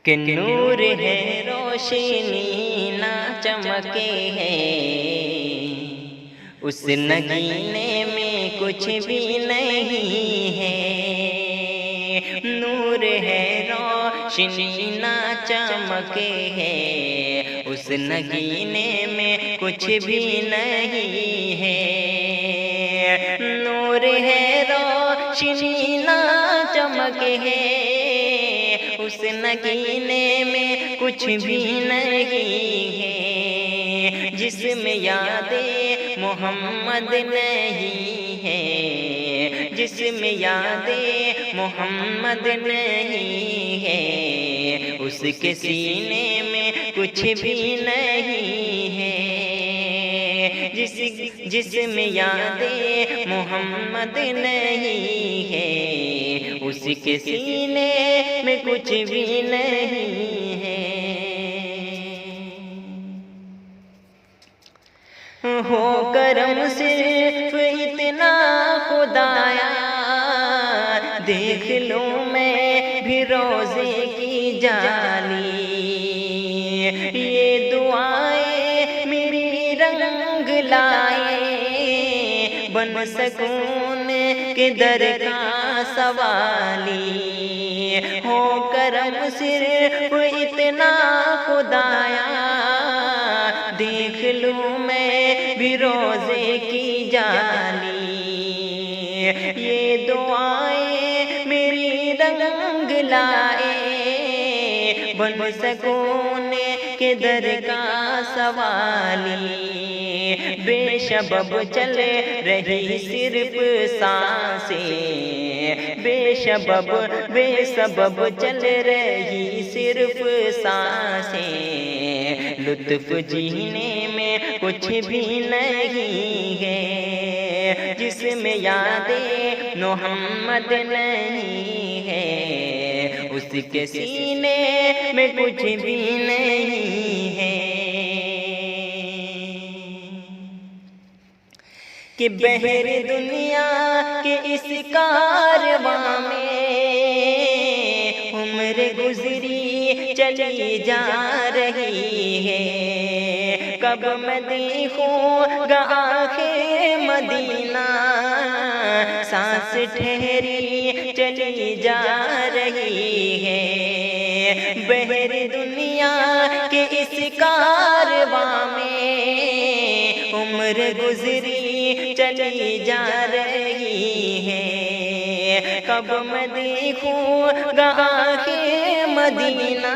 کہ نور ہے روشنی نہ چمکے ہے، اس نگینے میں کچھ بھی نہیں ہے۔ نور ہے روشنی نہ چمکے ہے، اس نگینے میں کچھ بھی نہیں ہے۔ نور ہے روشنی نہ چمکے ہے، اس نگینے میں کچھ بھی نہیں ہے۔ جس میں یاد محمد نہیں ہے، جس میں یاد محمد نہیں ہے، اس کے سینے میں کچھ بھی نہیں ہے۔ جس میں یاد محمد نہیں ہے، اس کے سینے میں کچھ بھی نہیں ہے۔ ہو کرم صرف اتنا خدایا، دیکھ لوں میں بھی روزے کی جالی۔ یہ دعائیں میری رنگ لائے، بن سکون کے در کا سوالی۔ ہو کرم صرف اتنا خدایا، دیکھ لوں میں بھی روزے کی جالی۔ یہ دعائیں میری رنگ لائے، بن سکون کے در کا سوالی۔ بے سبب چل رہی صرف سانسیں، بے سبب چل رہی صرف سانسیں، لطف جینے میں کچھ بھی نہیں ہے۔ جس میں یاد محمد نہیں ہے، اس کے سینے میں کچھ بھی نہیں ہے۔ کہ بحر دنیا کے اس کارواں میں عمر گزری چلی جا رہی ہے۔ کب میں دیکھوں گا آخر مدینہ، سانس ٹھہری چلی جا رہی ہے۔ بحر دنیا کے اس کارواں میں عمر گزری چلی جا رہی ہے۔ کب میں دیکھوں گا آخر مدینہ،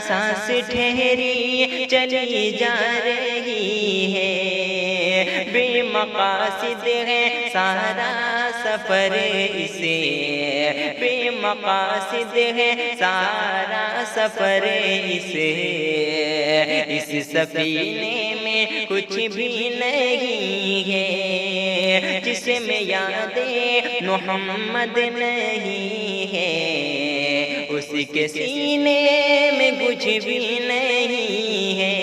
سانس ٹھہری چلی جا رہی ہے۔ بے مقاصد ہے سارا سفر اسے، بے مقاصد ہے سارا سفر اسے، اس سفینے میں کچھ بھی نہیں ہے۔ جس میں یاد محمد نہیں ہے، اس کے سینے میں کچھ بھی نہیں ہے۔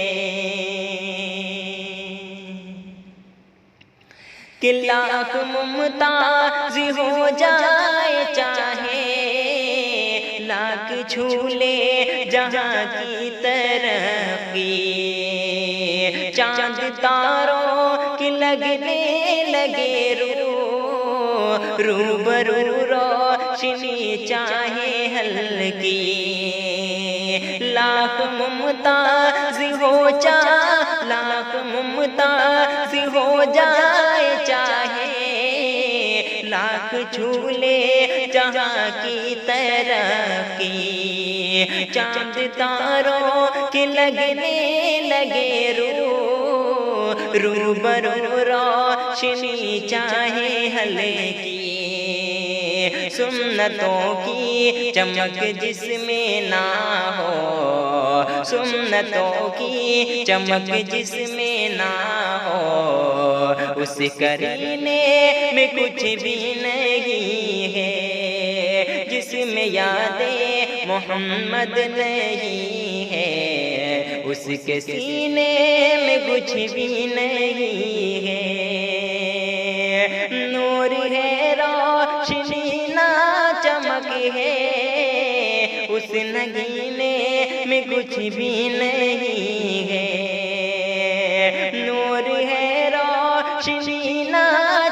کہ لاکھ ممتاز ہو جائے چاہے، لاکھ چھولے جہاں کی ترقی، چاند تاروں کی لگنے لگے روبرو روشنی چاہے ہلکی، لاکھ ممتاز ہو جائے چاہے، لاکھ چھولے جہاں کی ترقی، چاند تاروں کے لگنے لگے روبرو روشنی چاہے ہلکی، سنتوں کی چمک جس میں نہ ہو، سنتوں کی چمک جس میں نہ ہو، اس کرینے میں کچھ بھی نہیں ہے۔ جس میں یاد محمد نہیں ہے، اس کے سینے میں کچھ بھی نہیں ہے۔ نور ہے روشنی نہ چمک ہے، اس نگینے میں کچھ بھی نہیں ہے، نور ہے روشنی نہ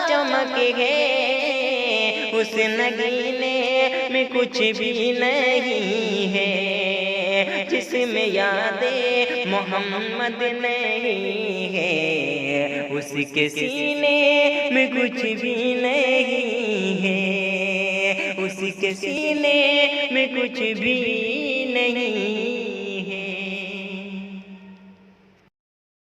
چمک ہے، اس نگینے میں کچھ بھی نہیں ہے، جس میں یاد محمد نہیں ہے، اس کے سینے میں کچھ بھی نہیں ہے، اس کے سینے میں کچھ بھی نہیں